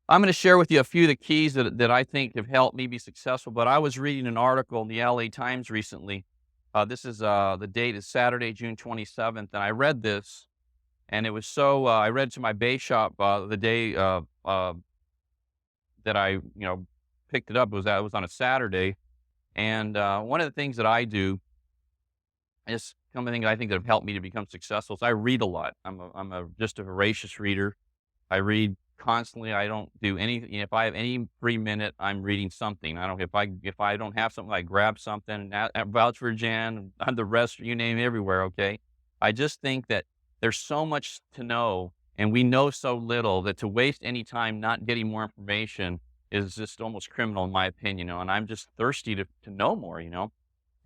I'm going to share with you a few of the keys that I think have helped me be successful. But I was reading an article in the LA Times recently. The date is Saturday, June 27th. And I read this, and it was I read to my bay shop the day that I picked it up. It was on a Saturday. And one of the things that I do is some of the things I think that have helped me to become successful. So I read a lot. Just a voracious reader. I read constantly. I don't do anything. If I have any free minute, I'm reading something. I don't if I don't have something, I grab something and vouch for Jan and the rest, you name it, everywhere. Okay. I just think that there's so much to know, and we know so little that to waste any time not getting more information is just almost criminal in my opinion. And I'm just thirsty to know more.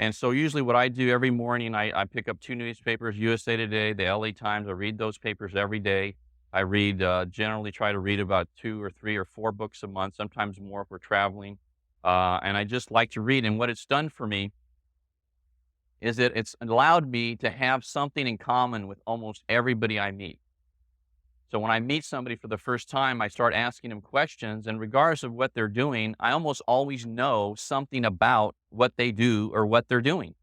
And so usually what I do every morning, I pick up two newspapers, USA Today, the LA Times. I read those papers every day. I generally try to read about 2 or 3 or 4 books a month, sometimes more if we're traveling. And I just like to read. And what it's done for me is that it's allowed me to have something in common with almost everybody I meet. So when I meet somebody for the first time, I start asking them questions, and regardless of what they're doing, I almost always know something about what they do or what they're doing.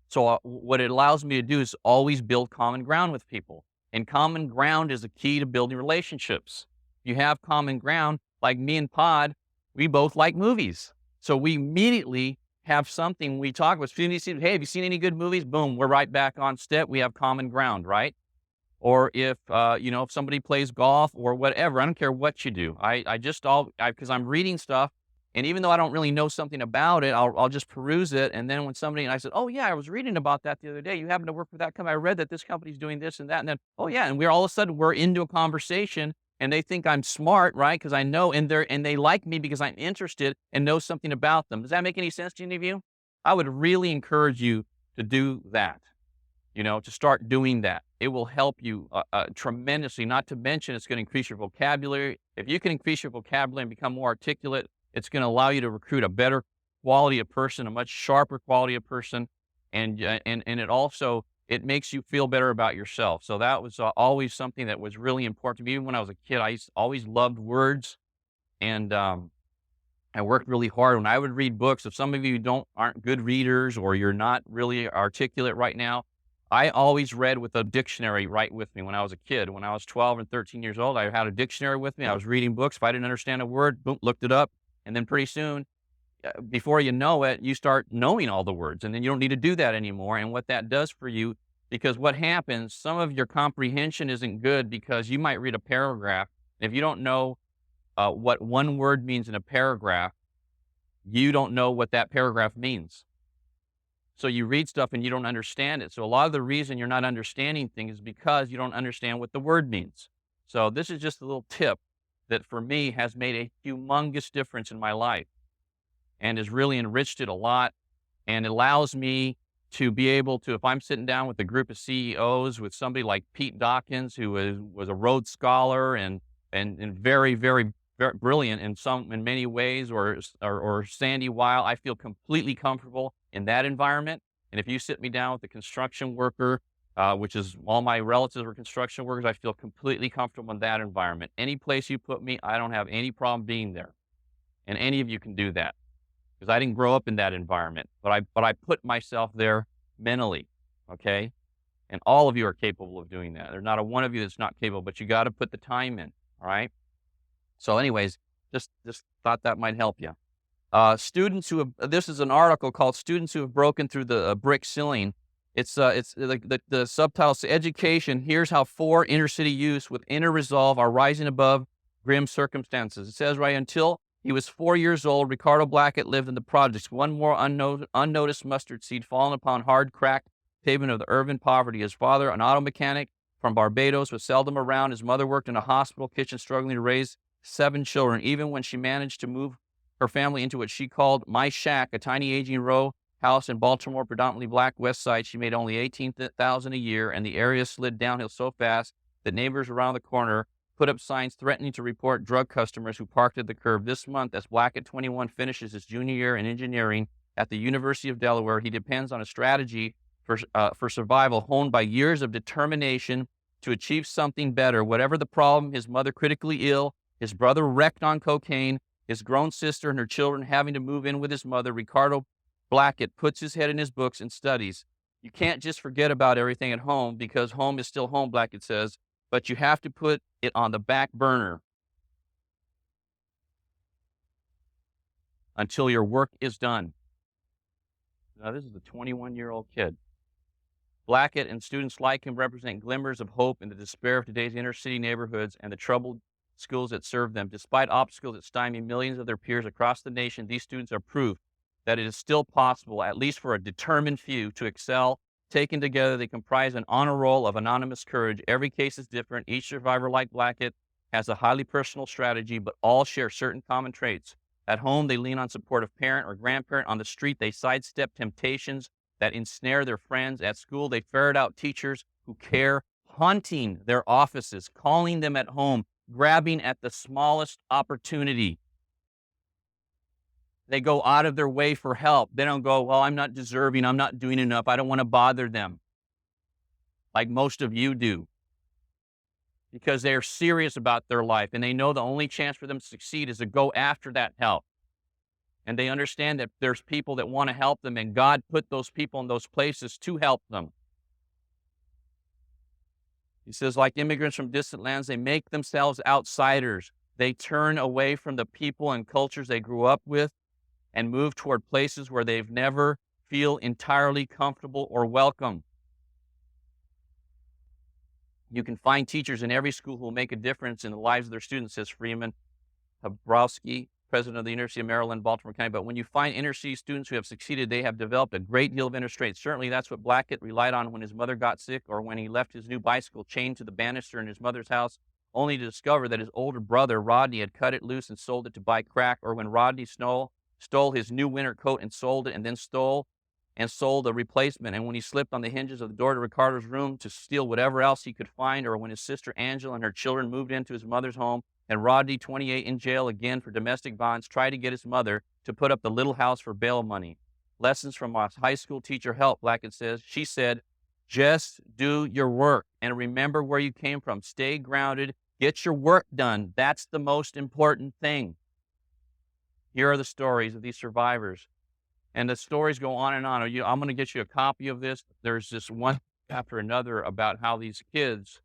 So what it allows me to do is always build common ground with people. And common ground is a key to building relationships. You have common ground, like me and Pod, we both like movies. So we immediately have something we talk about. Hey, have you seen any good movies? Boom, we're right back on step. We have common ground, right? Or if somebody plays golf or whatever, I don't care what you do. Because I'm reading stuff, and even though I don't really know something about it, I'll just peruse it. And then and I said, oh yeah, I was reading about that the other day. You happen to work for that company. I read that this company's doing this and that. And then, oh yeah. And all of a sudden we're into a conversation, and they think I'm smart, right? Because I know, and they like me because I'm interested and know something about them. Does that make any sense to any of you? I would really encourage you to do that. To start doing that. It will help you tremendously, not to mention it's going to increase your vocabulary. If you can increase your vocabulary and become more articulate, it's going to allow you to recruit a better quality of person, a much sharper quality of person. And it makes you feel better about yourself. So that was always something that was really important to me. Even when I was a kid, always loved words. And I worked really hard when I would read books. If some of you aren't good readers, or you're not really articulate right now, I always read with a dictionary right with me when I was a kid. When I was 12 and 13 years old, I had a dictionary with me. I was reading books. If I didn't understand a word, boom, looked it up. And then pretty soon, before you know it, you start knowing all the words, and then you don't need to do that anymore. And what that does for you, because what happens, some of your comprehension isn't good because you might read a paragraph. If you don't know what one word means in a paragraph, you don't know what that paragraph means. So you read stuff and you don't understand it. So a lot of the reason you're not understanding things is because you don't understand what the word means. So this is just a little tip that for me has made a humongous difference in my life and has really enriched it a lot, and allows me to be able to, if I'm sitting down with a group of CEOs, with somebody like Pete Dawkins, who was a Rhodes Scholar and very, very, very brilliant in many ways, or Sandy Weil, I feel completely comfortable in that environment. And if you sit me down with a construction worker, which is all my relatives are construction workers, I feel completely comfortable in that environment. Any place you put me, I don't have any problem being there. And any of you can do that, because I didn't grow up in that environment, but I put myself there mentally. Okay. And all of you are capable of doing that. There's not a one of you that's not capable, but you got to put the time in. All right. So anyways, just thought that might help you. This is an article called "Students Who Have Broken Through the Brick Ceiling." It's the subtitle says, "Education, here's how 4 inner city youths with inner resolve are rising above grim circumstances." It says, right, until he was 4 years old, Ricardo Blackett lived in the projects, one more unnoticed mustard seed fallen upon hard, cracked pavement of the urban poverty. His father, an auto mechanic from Barbados, was seldom around. His mother worked in a hospital kitchen, struggling to raise 7 children. Even when she managed to move her family into what she called My Shack, a tiny aging row house in Baltimore, predominantly black West Side, she made only $18,000 a year, and the area slid downhill so fast that neighbors around the corner put up signs threatening to report drug customers who parked at the curb. This month, as Blackett, 21, finishes his junior year in engineering at the University of Delaware, he depends on a strategy for survival honed by years of determination to achieve something better. Whatever the problem, his mother critically ill, His brother wrecked on cocaine. His grown sister and her children having to move in with his mother. Ricardo Blackett puts his head in his books and studies. You can't just forget about everything at home because home is still home, Blackett says, but you have to put it on the back burner until your work is done. Now, this is a 21-year-old kid. Blackett and students like him represent glimmers of hope in the despair of today's inner-city neighborhoods and the troubled schools that serve them. Despite obstacles that stymie millions of their peers across the nation, these students are proof that it is still possible, at least for a determined few, to excel. Taken together, they comprise an honor roll of anonymous courage. Every case is different. Each survivor, like Blackett, has a highly personal strategy, but all share certain common traits. At home, they lean on support of parent or grandparent. On the street, they sidestep temptations that ensnare their friends. At school, they ferret out teachers who care, haunting their offices, calling them at home, grabbing at the smallest opportunity. They go out of their way for help. They don't go, well, I'm not deserving. I'm not doing enough. I don't want to bother them, like most of you do, because they're serious about their life and they know the only chance for them to succeed is to go after that help. And they understand that there's people that want to help them, and God put those people in those places to help them. He says, like immigrants from distant lands, they make themselves outsiders. They turn away from the people and cultures they grew up with and move toward places where they've never feel entirely comfortable or welcome. You can find teachers in every school who will make a difference in the lives of their students, says Freeman Habrowski, president of the University of Maryland, Baltimore County. But when you find inner city students who have succeeded, they have developed a great deal of inner strength. Certainly that's what Blackett relied on when his mother got sick, or when he left his new bicycle chained to the banister in his mother's house, only to discover that his older brother, Rodney, had cut it loose and sold it to buy crack, or when Rodney stole his new winter coat and sold it, and then stole and sold a replacement, and when he slipped on the hinges of the door to Ricardo's room to steal whatever else he could find, or when his sister Angela and her children moved into his mother's home, and Rodney, 28, in jail again for domestic violence, tried to get his mother to put up the little house for bail money. Lessons from a high school teacher help, Blackett says. She said, just do your work and remember where you came from. Stay grounded. Get your work done. That's the most important thing. Here are the stories of these survivors. And the stories go on and on. I'm going to get you a copy of this. There's this one after another about how these kids,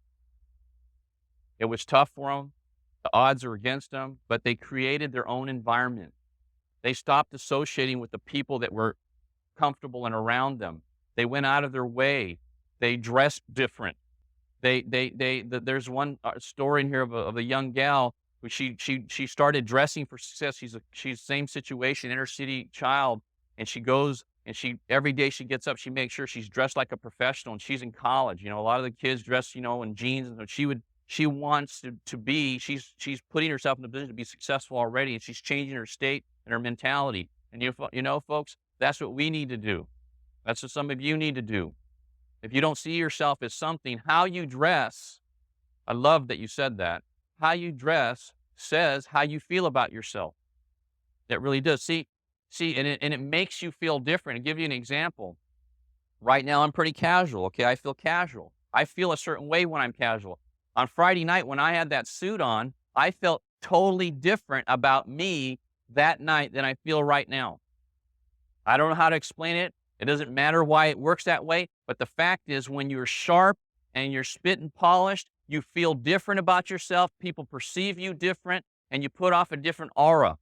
it was tough for them. The odds are against them, but they created their own environment. They stopped associating with the people that were comfortable and around them. They went out of their way. They dressed different. There's one story in here of a young gal who she started dressing for success. She's same situation, inner city child. And she goes and every day she gets up, she makes sure she's dressed like a professional, and she's in college. You know, a lot of the kids dress, in jeans, and she wants to be, she's putting herself in a position to be successful already, and she's changing her state and her mentality. And folks, that's what we need to do. That's what some of you need to do. If you don't see yourself as something, how you dress, I love that you said that. How you dress says how you feel about yourself. That really does. See, and it makes you feel different. I'll give you an example. Right now, I'm pretty casual, okay? I feel casual. I feel a certain way when I'm casual. On Friday night, when I had that suit on, I felt totally different about me that night than I feel right now. I don't know how to explain it. It doesn't matter why it works that way, but the fact is, when you're sharp and you're spit and polished, you feel different about yourself. People perceive you different, and you put off a different aura.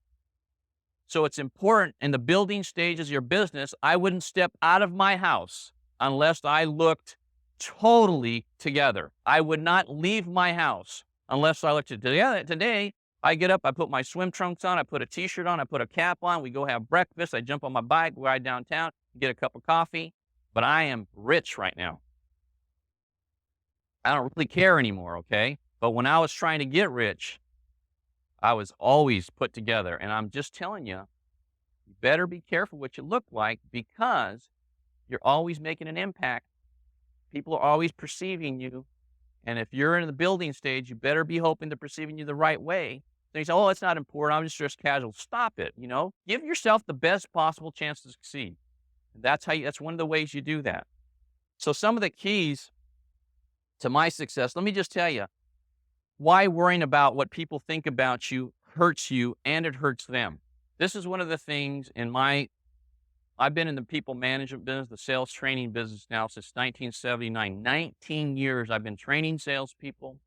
So it's important in the building stages of your business. I wouldn't step out of my house unless I looked totally together. I would not leave my house unless I looked together. Today, I get up, I put my swim trunks on, I put a t-shirt on, I put a cap on, we go have breakfast, I jump on my bike, ride downtown, get a cup of coffee, but I am rich right now. I don't really care anymore, okay? But when I was trying to get rich, I was always put together. And I'm just telling you, you better be careful what you look like, because you're always making an impact. People are always perceiving you. And if you're in the building stage, you better be hoping they're perceiving you the right way. So you say, oh, it's not important. I'm just dressed casual. Stop it. Give yourself the best possible chance to succeed. And that's one of the ways you do that. So some of the keys to my success, let me just tell you, why worrying about what people think about you hurts you and it hurts them. This is one of the things I've been in the people management business, the sales training business now since 1979. 19 years I've been training salespeople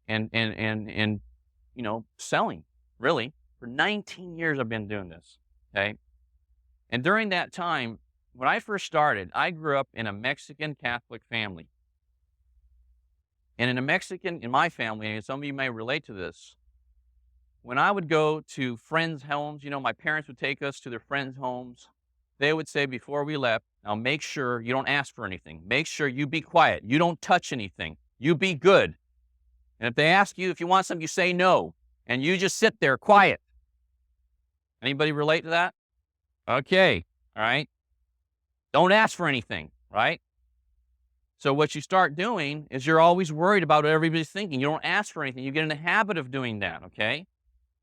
and selling, really. For 19 years I've been doing this, okay? And during that time, when I first started, I grew up in a Mexican Catholic family. And in my family, and some of you may relate to this, when I would go to friends' homes, my parents would take us to their friends' homes. They would say before we left, now make sure you don't ask for anything. Make sure you be quiet. You don't touch anything. You be good. And if they ask you if you want something, you say no. And you just sit there quiet. Anybody relate to that? Okay. All right. Don't ask for anything, right? So what you start doing is you're always worried about what everybody's thinking. You don't ask for anything. You get in the habit of doing that, okay?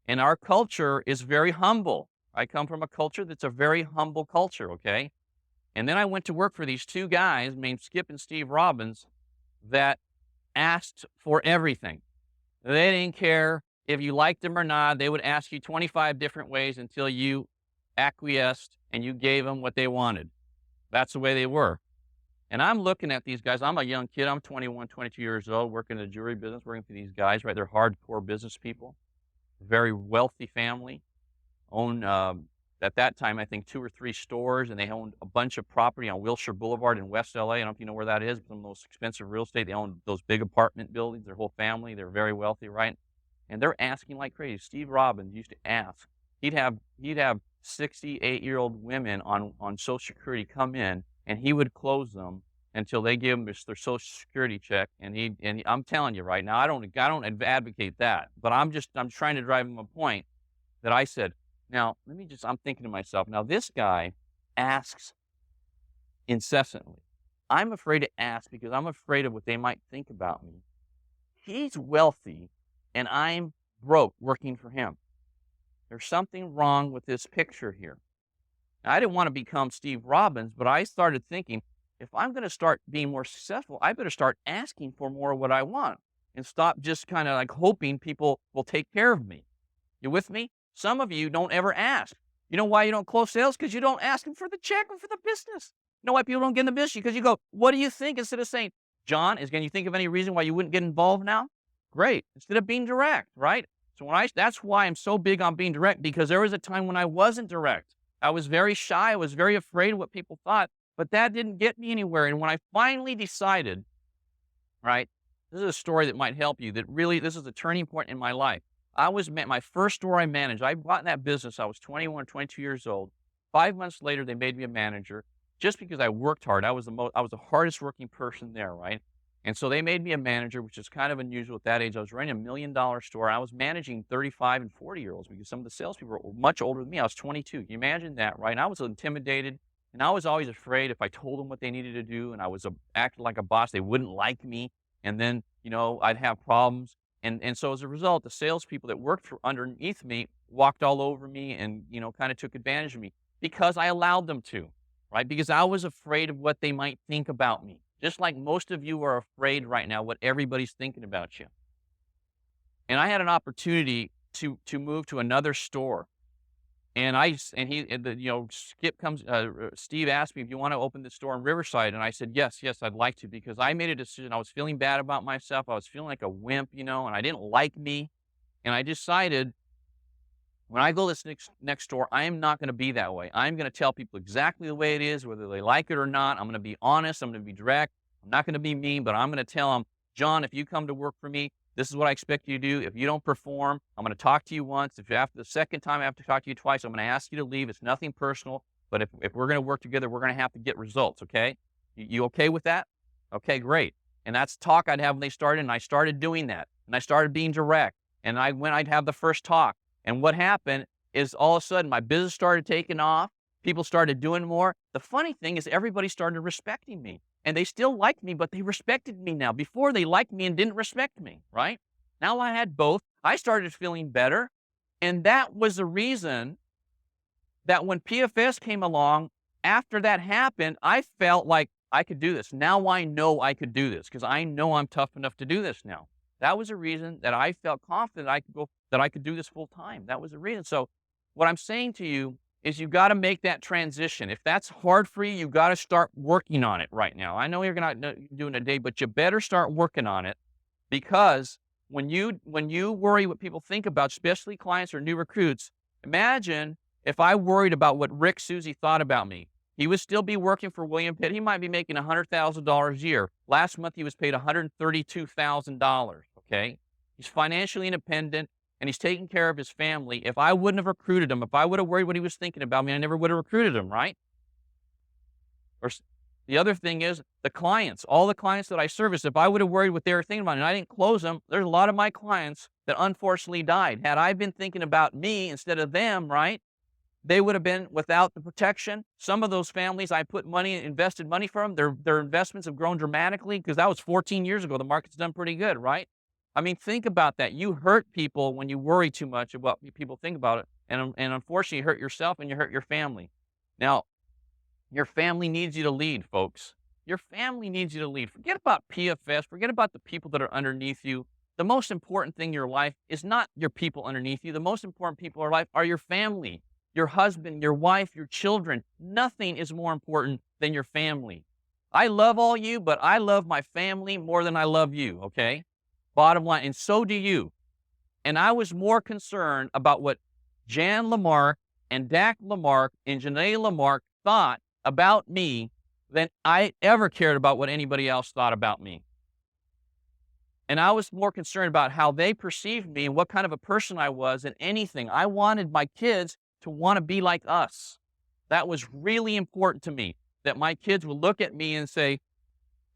And our culture is very humble. I come from a culture that's a very humble culture, okay? And then I went to work for these two guys named Skip and Steve Robbins that asked for everything. They didn't care if you liked them or not. They would ask you 25 different ways until you acquiesced and you gave them what they wanted. That's the way they were. And I'm looking at these guys. I'm a young kid. I'm 21, 22 years old, working in the jewelry business, working for these guys, right? They're hardcore business people, very wealthy family, own, at that time, I think 2 or 3 stores, and they owned a bunch of property on Wilshire Boulevard in West LA. I don't know if you know where that is, but some of the most expensive real estate. They own those big apartment buildings, their whole family. They're very wealthy, right? And they're asking like crazy. Steve Robbins used to ask. He'd have 68-year-old women on Social Security come in, and he would close them until they give them their Social Security check. And I'm telling you right now, I don't advocate that, but I'm trying to drive him a point that I said, now I'm thinking to myself, now this guy asks incessantly. I'm afraid to ask because I'm afraid of what they might think about me. He's wealthy and I'm broke working for him. There's something wrong with this picture here. Now, I didn't want to become Steve Robbins, but I started thinking, if I'm going to start being more successful, I better start asking for more of what I want and stop just kind of like hoping people will take care of me. You with me? Some of you don't ever ask. You know why you don't close sales? Because you don't ask them for the check or for the business. You know why people don't get in the business? Because you go, what do you think? Instead of saying, John, can you think of any reason why you wouldn't get involved now? Great. Instead of being direct, right? So that's why I'm so big on being direct, because there was a time when I wasn't direct. I was very shy. I was very afraid of what people thought, but that didn't get me anywhere. And when I finally decided, right, this is a story that might help you, that really, this is a turning point in my life. My first store I managed, I bought in that business. I was 21, 22 years old. 5 months later, they made me a manager just because I worked hard. I was the hardest working person there, right? And so they made me a manager, which is kind of unusual at that age. I was running $1 million store. I was managing 35 and 40-year-olds because some of the salespeople were much older than me. I was 22. Can you imagine that, right? And I was intimidated, and I was always afraid if I told them what they needed to do and I was acting like a boss, they wouldn't like me, and then I'd have problems. And so as a result, the salespeople that worked underneath me walked all over me and kind of took advantage of me because I allowed them to, right? Because I was afraid of what they might think about me. Just like most of you are afraid right now what everybody's thinking about you. And I had an opportunity to move to another store. And Steve asked me, if you want to open the store in Riverside? And I said, yes, I'd like to, because I made a decision. I was feeling bad about myself. I was feeling like a wimp, and I didn't like me. And I decided, when I go to this next store, I am not going to be that way. I'm going to tell people exactly the way it is, whether they like it or not. I'm going to be honest. I'm going to be direct. I'm not going to be mean, but I'm going to tell them, John, if you come to work for me, this is what I expect you to do. If you don't perform, I'm going to talk to you once. If after the second time I have to talk to you twice, I'm going to ask you to leave. It's nothing personal, but if we're going to work together, we're going to have to get results, okay? You okay with that? Okay, great. And that's talk I'd have when they started, and I started doing that. And I started being direct. And I'd have the first talk. And what happened is all of a sudden my business started taking off. People started doing more. The funny thing is everybody started respecting me. And they still liked me, but they respected me now. Before, they liked me and didn't respect me, right? Now I had both. I started feeling better. And that was the reason that when PFS came along, after that happened, I felt like I could do this. Now I know I could do this because I know I'm tough enough to do this now. That was a reason that I felt confident that I could do this full time. That was the reason. So what I'm saying to you is you got to make that transition. If that's hard for you, you got to start working on it right now. I know you're not doing it a day, but you better start working on it, because when you worry what people think about, especially clients or new recruits, imagine if I worried about what Rick Susie thought about me. He would still be working for William Pitt. He might be making $100,000 a year. Last month, he was paid $132,000. Okay. He's financially independent and he's taking care of his family. If I wouldn't have recruited him, if I would have worried what he was thinking about me, I never would have recruited him, right? Or the other thing is the clients, all the clients that I service, if I would have worried what they were thinking about and I didn't close them, there's a lot of my clients that unfortunately died. Had I been thinking about me instead of them, right? They would have been without the protection. Some of those families, I put money, invested money for them. Their investments have grown dramatically because that was 14 years ago. The market's done pretty good, right? I mean, think about that. You hurt people when you worry too much about what people think about it. And unfortunately, you hurt yourself and you hurt your family. Now, your family needs you to lead, folks. Your family needs you to lead. Forget about PFS. Forget about the people that are underneath you. The most important thing in your life is not your people underneath you. The most important people in your life are your family, your husband, your wife, your children. Nothing is more important than your family. I love all you, but I love my family more than I love you, okay? Bottom line, and so do you. And I was more concerned about what Jan LaMarque and Dak LaMarque and Janae LaMarque thought about me than I ever cared about what anybody else thought about me. And I was more concerned about how they perceived me and what kind of a person I was than anything. I wanted my kids to want to be like us. That was really important to me, that my kids would look at me and say,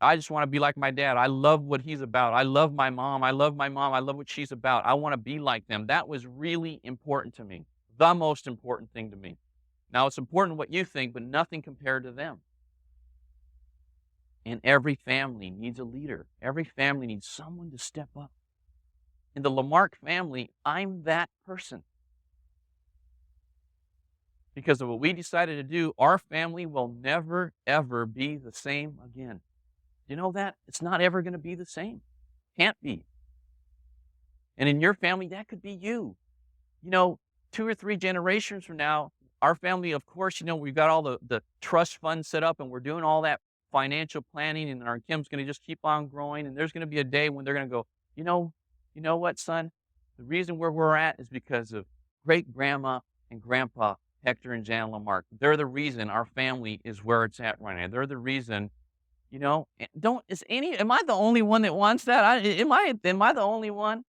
I just want to be like my dad. I love what he's about. I love my mom. I love my mom. I love what she's about. I want to be like them. That was really important to me. The most important thing to me. Now, it's important what you think, but nothing compared to them. And every family needs a leader. Every family needs someone to step up. In the LaMarque family, I'm that person. Because of what we decided to do, our family will never, ever be the same again. You know that? It's not ever going to be the same. Can't be. And in your family, that could be you. 2 or 3 generations from now, our family, of course, we've got all the trust funds set up and we're doing all that financial planning, and our Kim's going to just keep on growing. And there's going to be a day when they're going to go, you know what, son? The reason where we're at is because of great grandma and grandpa Hector and Jan LaMarque. They're the reason our family is where it's at right now. They're the reason. Am I the only one that wants that? Am I the only one?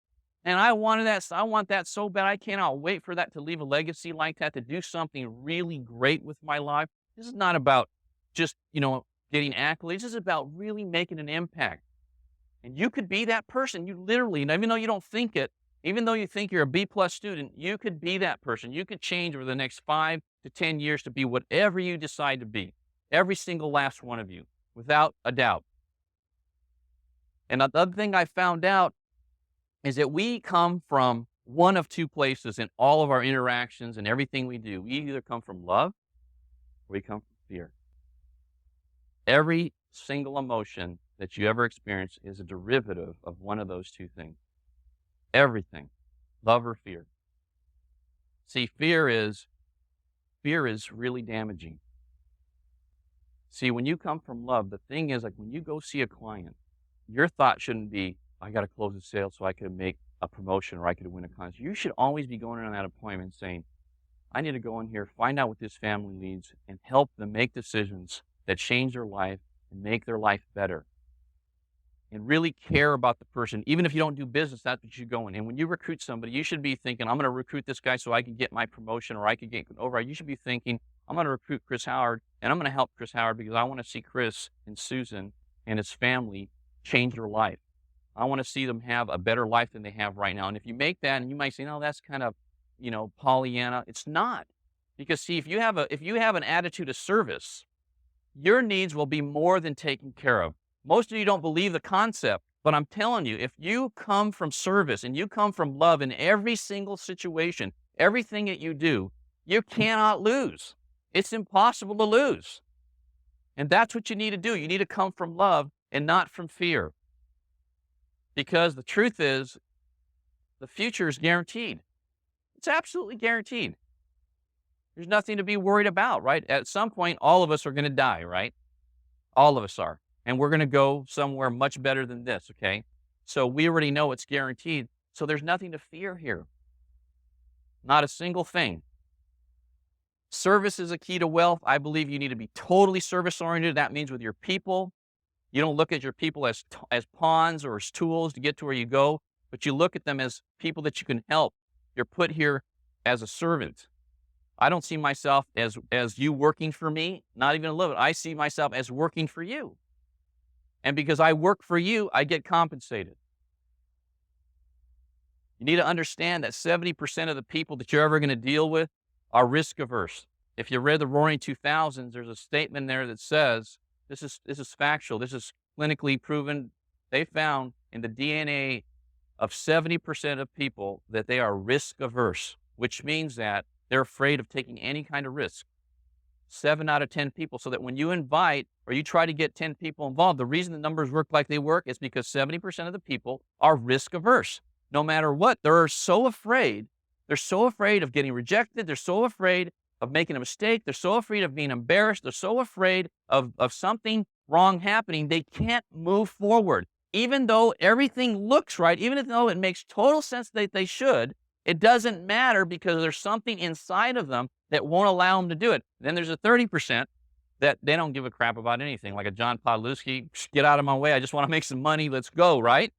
And I wanted that. I want that so bad. I cannot wait for that to leave a legacy like that, to do something really great with my life. This is not about just, getting accolades. This is about really making an impact. And you could be that person. You literally, and even though you don't think it, even though you think you're a B+ student, you could be that person. You could change over the next 5 to 10 years to be whatever you decide to be. Every single last one of you. Without a doubt. And the other thing I found out is that we come from one of 2 places in all of our interactions and everything we do. We either come from love or we come from fear. Every single emotion that you ever experience is a derivative of one of those 2 things. Everything. Love or fear. See, fear is really damaging. See, when you come from love, the thing is, like, when you go see a client, your thought shouldn't be, I got to close a sale so I could make a promotion or I could win a contest. You should always be going on that appointment saying, I need to go in here, find out what this family needs, and help them make decisions that change their life and make their life better. And really care about the person. Even if you don't do business, that's what you go in. And when you recruit somebody, you should be thinking, I'm going to recruit this guy so I can get my promotion or I could get over. You should be thinking, I'm going to recruit Chris Howard, and I'm going to help Chris Howard because I want to see Chris and Susan and his family change their life. I want to see them have a better life than they have right now. And if you make that, and you might say, no, that's kind of, Pollyanna. It's not. Because see, if you have an attitude of service, your needs will be more than taken care of. Most of you don't believe the concept, but I'm telling you, if you come from service and you come from love in every single situation, everything that you do, you cannot lose. It's impossible to lose. And that's what you need to do. You need to come from love and not from fear. Because the truth is, the future is guaranteed. It's absolutely guaranteed. There's nothing to be worried about, right? At some point, all of us are going to die, right? All of us are. And we're going to go somewhere much better than this, okay? So we already know it's guaranteed. So there's nothing to fear here. Not a single thing. Service is a key to wealth. I believe you need to be totally service-oriented. That means with your people. You don't look at your people as pawns or as tools to get to where you go, but you look at them as people that you can help. You're put here as a servant. I don't see myself as you working for me, not even a little bit. I see myself as working for you. And because I work for you, I get compensated. You need to understand that 70% of the people that you're ever going to deal with are risk averse. If you read the Roaring 2000s, there's a statement there that says, this is factual, this is clinically proven. They found in the DNA of 70% of people that they are risk averse, which means that they're afraid of taking any kind of risk. 7 out of 10 people. So that when you invite or you try to get 10 people involved, the reason the numbers work like they work is because 70% of the people are risk averse. No matter what, they're so afraid. They're so afraid of getting rejected. They're so afraid of making a mistake. They're so afraid of being embarrassed. They're so afraid of something wrong happening. They can't move forward. Even though everything looks right, even though it makes total sense that they should, it doesn't matter because there's something inside of them that won't allow them to do it. Then there's a 30% that they don't give a crap about anything, like a John Podluski, get out of my way. I just want to make some money. Let's go, right?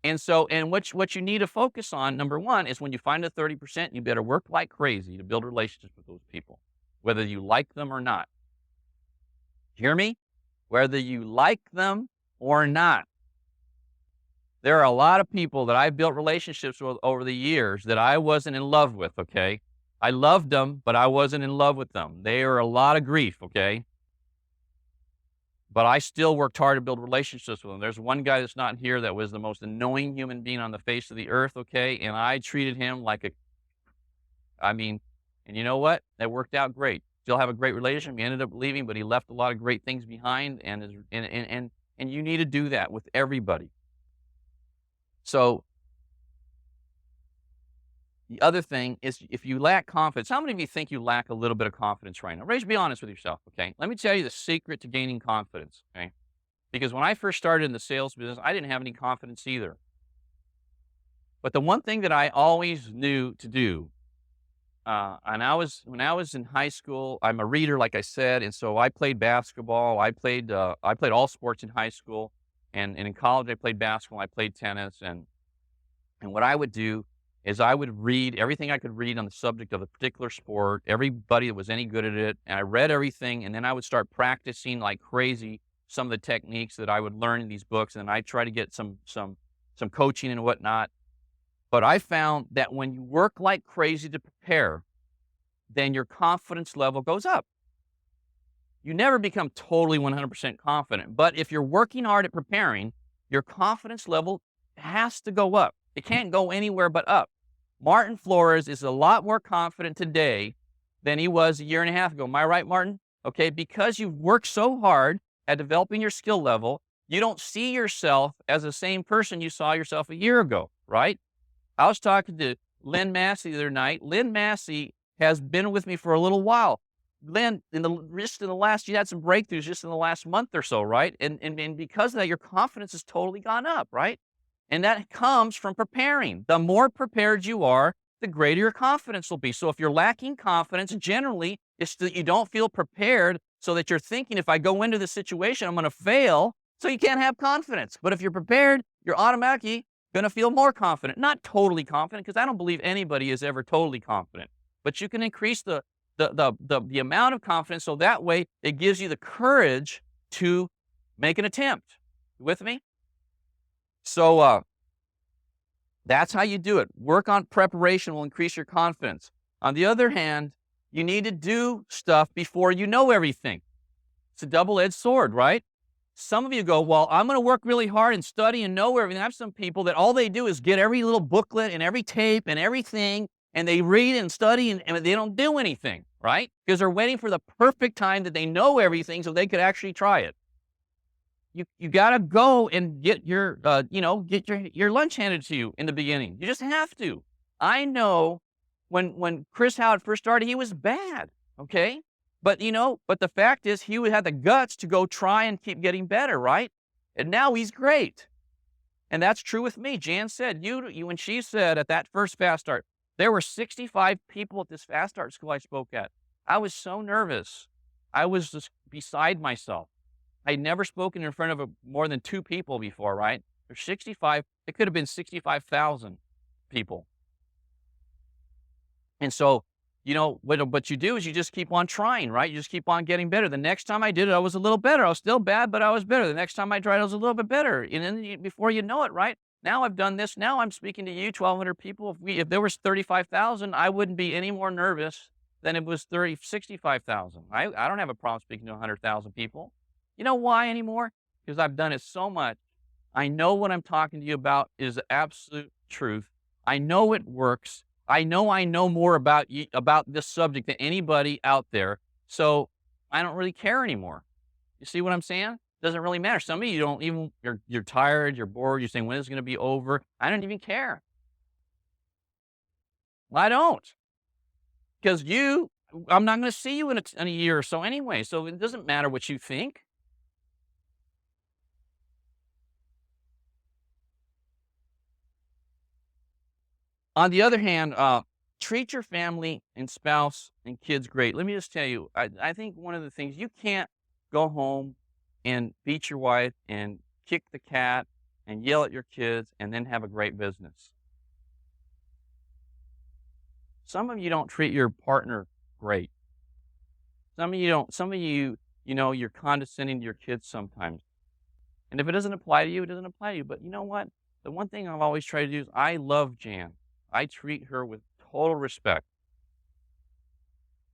And so, and what you need to focus on, number one, is when you find the 30%, you better work like crazy to build relationships with those people, whether you like them or not. Hear me? Whether you like them or not. There are a lot of people that I've built relationships with over the years that I wasn't in love with, okay? I loved them, but I wasn't in love with them. They are a lot of grief, okay? But I still worked hard to build relationships with them. There's one guy that's not here that was the most annoying human being on the face of the earth, okay? And I treated him like and you know what? That worked out great. Still have a great relationship. He ended up leaving, but he left a lot of great things behind, and you need to do that with everybody. So the other thing is, if you lack confidence, how many of you think you lack a little bit of confidence right now? Be honest with yourself, okay? Let me tell you the secret to gaining confidence, okay? Because when I first started in the sales business, I didn't have any confidence either. But the one thing that I always knew to do, when I was in high school, I'm a reader, like I said, and so I played basketball. I played all sports in high school, and in college I played basketball. I played tennis, and what I would do is I would read everything I could read on the subject of a particular sport, everybody that was any good at it, and I read everything, and then I would start practicing like crazy some of the techniques that I would learn in these books, and I'd try to get some coaching and whatnot. But I found that when you work like crazy to prepare, then your confidence level goes up. You never become totally 100% confident, but if you're working hard at preparing, your confidence level has to go up. It can't go anywhere but up. Martin Flores is a lot more confident today than he was a year and a half ago. Am I right, Martin? Okay, because you've worked so hard at developing your skill level, you don't see yourself as the same person you saw yourself a year ago, right? I was talking to Lynn Massey the other night. Lynn Massey has been with me for a little while. Lynn, you had some breakthroughs just in the last month or so, right? And because of that, your confidence has totally gone up, right? And that comes from preparing. The more prepared you are, the greater your confidence will be. So if you're lacking confidence, generally, it's that you don't feel prepared, so that you're thinking, if I go into this situation, I'm going to fail, so you can't have confidence. But if you're prepared, you're automatically going to feel more confident. Not totally confident, because I don't believe anybody is ever totally confident. But you can increase the amount of confidence, so that way it gives you the courage to make an attempt. You with me? So that's how you do it. Work on preparation will increase your confidence. On the other hand, you need to do stuff before you know everything. It's a double-edged sword, right? Some of you go, well, I'm going to work really hard and study and know everything. I have some people that all they do is get every little booklet and every tape and everything, and they read and study, and they don't do anything, right? Because they're waiting for the perfect time that they know everything so they could actually try it. you gotta go and get your, get your lunch handed to you in the beginning. You just have to. I know when Chris Howard first started, he was bad, okay? But the fact is he had the guts to go try and keep getting better, right? And now he's great. And that's true with me. Jan said, when she said at that first fast start, there were 65 people at this fast start school I spoke at. I was so nervous. I was just beside myself. I'd never spoken in front of more than 2 people before, right? There's 65. It could have been 65,000 people. And so, what you do is you just keep on trying, right? You just keep on getting better. The next time I did it, I was a little better. I was still bad, but I was better. The next time I tried, I was a little bit better. And then before you know it, right? Now I've done this. Now I'm speaking to you, 1,200 people. If there was 35,000, I wouldn't be any more nervous than it was 65,000. I don't have a problem speaking to 100,000 people. You know why anymore? Because I've done it so much. I know what I'm talking to you about is the absolute truth. I know it works. I know more about this subject than anybody out there. So I don't really care anymore. You see what I'm saying? Doesn't really matter. Some of you don't even, you're tired, you're bored, you're saying, when is it going to be over? I don't even care. I don't. Because I'm not going to see you in a year or so anyway. So it doesn't matter what you think. On the other hand, treat your family and spouse and kids great. Let me just tell you, I think one of the things, you can't go home and beat your wife and kick the cat and yell at your kids and then have a great business. Some of you don't treat your partner great. Some of you don't. Some of you, you're condescending to your kids sometimes. And if it doesn't apply to you, it doesn't apply to you. But you know what? The one thing I've always tried to do is I love Jan. I treat her with total respect.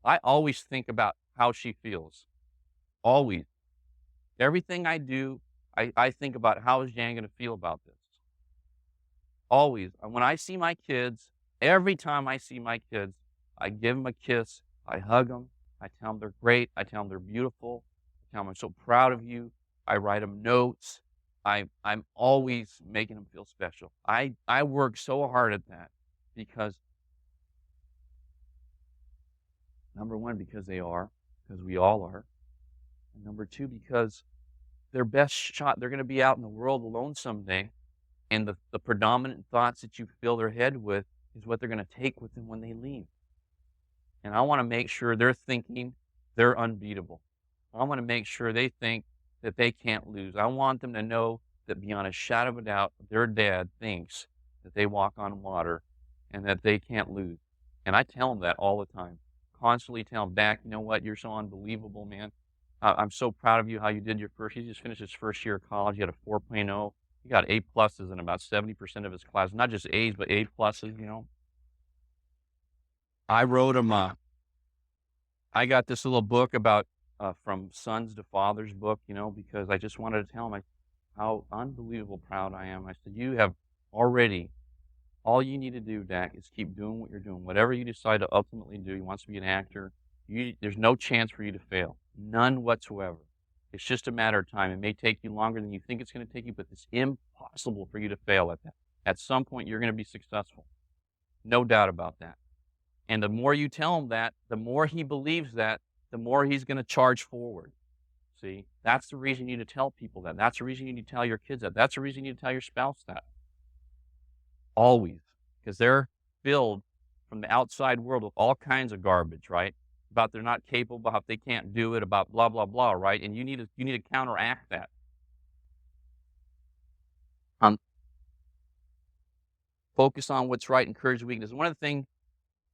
I always think about how she feels. Always. Everything I do, I think about how is Jan going to feel about this. Always. When I see my kids, every time I see my kids, I give them a kiss. I hug them. I tell them they're great. I tell them they're beautiful. I tell them I'm so proud of you. I write them notes. I'm always making them feel special. I work so hard at that because, number one, because they are, because we all are. And number two, because their best shot, they're going to be out in the world alone someday. And the predominant thoughts that you fill their head with is what they're going to take with them when they leave. And I want to make sure they're thinking they're unbeatable. I want to make sure they think that they can't lose. I want them to know that beyond a shadow of a doubt, their dad thinks that they walk on water and that they can't lose. And I tell them that all the time. Constantly tell them back, you know what, you're so unbelievable, man. I'm so proud of you, how you did your first. He just finished his first year of college. He had a 4.0. He got A pluses in about 70% of his class. Not just A's, but A pluses, I wrote him, I got this little book about, from Sons to Fathers book, because I just wanted to tell him how unbelievable proud I am. I said, you have already, all you need to do, Dak, is keep doing what you're doing. Whatever you decide to ultimately do, he wants to be an actor, there's no chance for you to fail. None whatsoever. It's just a matter of time. It may take you longer than you think it's going to take you, but it's impossible for you to fail at that. At some point, you're going to be successful. No doubt about that. And the more you tell him that, the more he believes that, the more he's going to charge forward. See, that's the reason you need to tell people that. That's the reason you need to tell your kids that. That's the reason you need to tell your spouse that. Always. Because they're filled from the outside world with all kinds of garbage, right? About they're not capable, about they can't do it, about blah, blah, blah, right? And you need to counteract that. Focus on what's right, encourage weakness. One of the things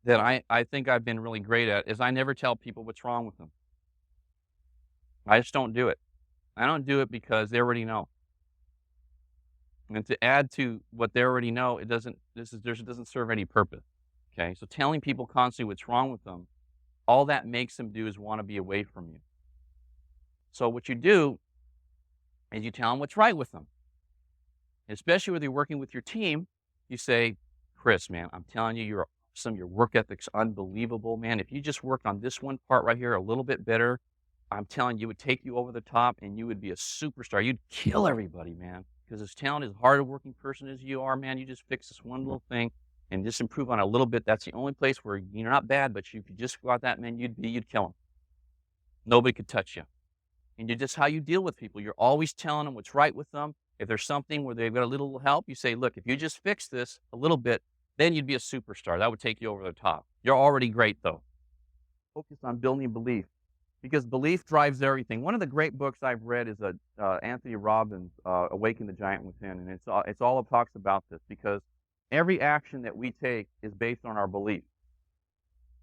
that I think I've been really great at is I never tell people what's wrong with them. I just don't do it. I don't do it because they already know. And to add to what they already know, it doesn't serve any purpose. Okay, so telling people constantly what's wrong with them, all that makes them do is want to be away from you. So what you do is you tell them what's right with them. Especially when you're working with your team, you say, Chris, man, I'm telling you, you're awesome. Your work ethic's unbelievable, man. If you just worked on this one part right here a little bit better, I'm telling you, it would take you over the top and you would be a superstar. You'd kill everybody, man. Because as talented, as hard a working person as you are, man, you just fix this one little thing and just improve on it a little bit. That's the only place where you're not bad, but you could just go out that, man, you'd kill them. Nobody could touch you. And you just how you deal with people. You're always telling them what's right with them. If there's something where they've got a little help, you say, look, if you just fix this a little bit, then you'd be a superstar. That would take you over the top. You're already great, though. Focus on building belief because belief drives everything. One of the great books I've read is Anthony Robbins' Awaken the Giant Within, and it's all it talks about this because every action that we take is based on our belief.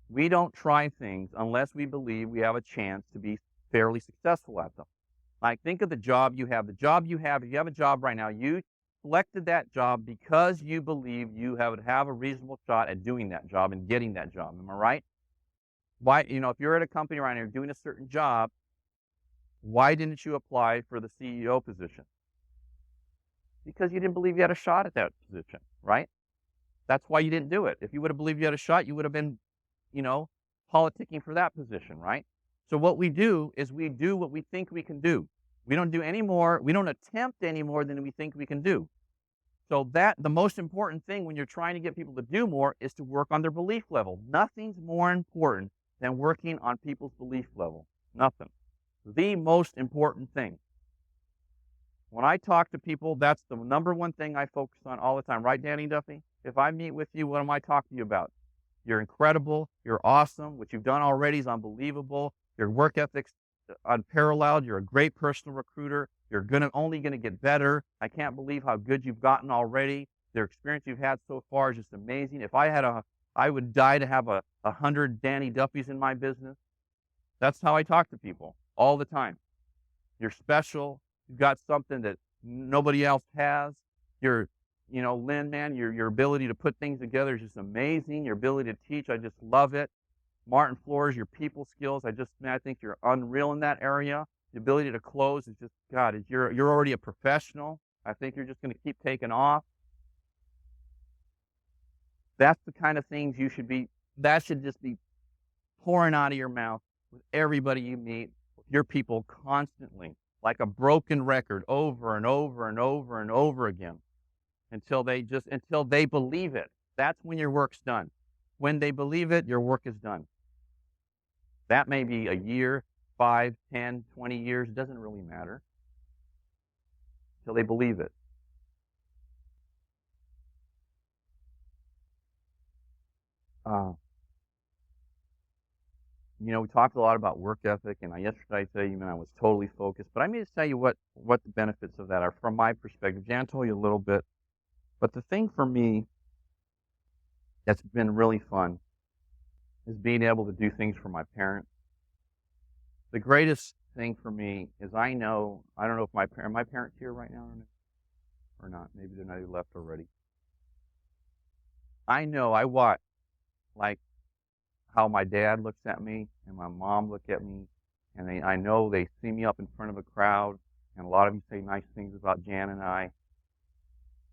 We don't try things unless we believe we have a chance to be fairly successful at them. Like, think of the job you have. The job you have, if you have a job right now, you selected that job because you believe you have a reasonable shot at doing that job and getting that job. Am I right? Why, if you're at a company right now, you're doing a certain job, why didn't you apply for the CEO position? Because you didn't believe you had a shot at that position, right? That's why you didn't do it. If you would have believed you had a shot, you would have been, politicking for that position, right? So what we do is we do what we think we can do. We don't do any more. We don't attempt any more than we think we can do. So the most important thing when you're trying to get people to do more is to work on their belief level. Nothing's more important than working on people's belief level. Nothing. The most important thing. When I talk to people, that's the number one thing I focus on all the time. Right, Danny Duffy? If I meet with you, what am I talking to you about? You're incredible. You're awesome. What you've done already is unbelievable. Your work ethic's unparalleled. You're a great personal recruiter. You're only going to get better. I can't believe how good you've gotten already. The experience you've had so far is just amazing. If I would die to have 100 Danny Duffys in my business. That's how I talk to people all the time. You're special. You've got something that nobody else has. Lynn, man, your ability to put things together is just amazing. Your ability to teach, I just love it. Martin Flores, your people skills, I think you're unreal in that area. The ability to close is just, God, you're already a professional. I think you're just going to keep taking off. That's the kind of things that should just be pouring out of your mouth with everybody you meet, with your people constantly, like a broken record over and over and over and over again until they believe it. That's when your work's done. When they believe it, your work is done. That may be a year, 5, 10, 20 years. It doesn't really matter until they believe it. We talked a lot about work ethic, and yesterday I tell you, man, I was totally focused. But I may just tell you what the benefits of that are from my perspective. Jan told you a little bit, but the thing for me that's been really fun is being able to do things for my parents. The greatest thing for me is I don't know if my parents here right now or not. Maybe they're not even left already. I know I watch like how my dad looks at me and my mom look at me, and I know they see me up in front of a crowd, and a lot of you say nice things about Jan and I,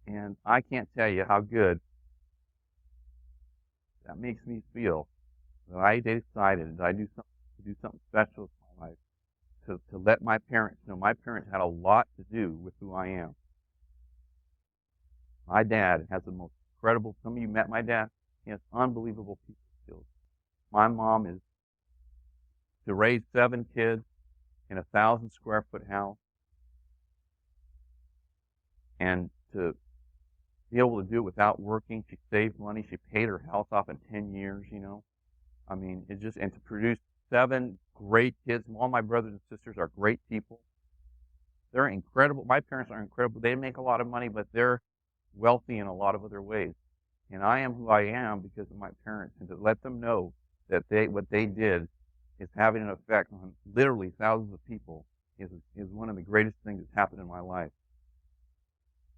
and I can't tell you how good that makes me feel that I decided that I do something special with my life to let my parents know. My parents had a lot to do with who I am. My dad has the most incredible. Some of you met my dad. He has unbelievable people skills. My mom is to raise 7 kids in a 1,000 square foot house and to be able to do it without working. She saved money. She paid her house off in 10 years, I mean, and to produce 7 great kids. All my brothers and sisters are great people. They're incredible. My parents are incredible. They make a lot of money, but they're wealthy in a lot of other ways. And I am who I am because of my parents, and to let them know that what they did is having an effect on literally thousands of people is one of the greatest things that's happened in my life.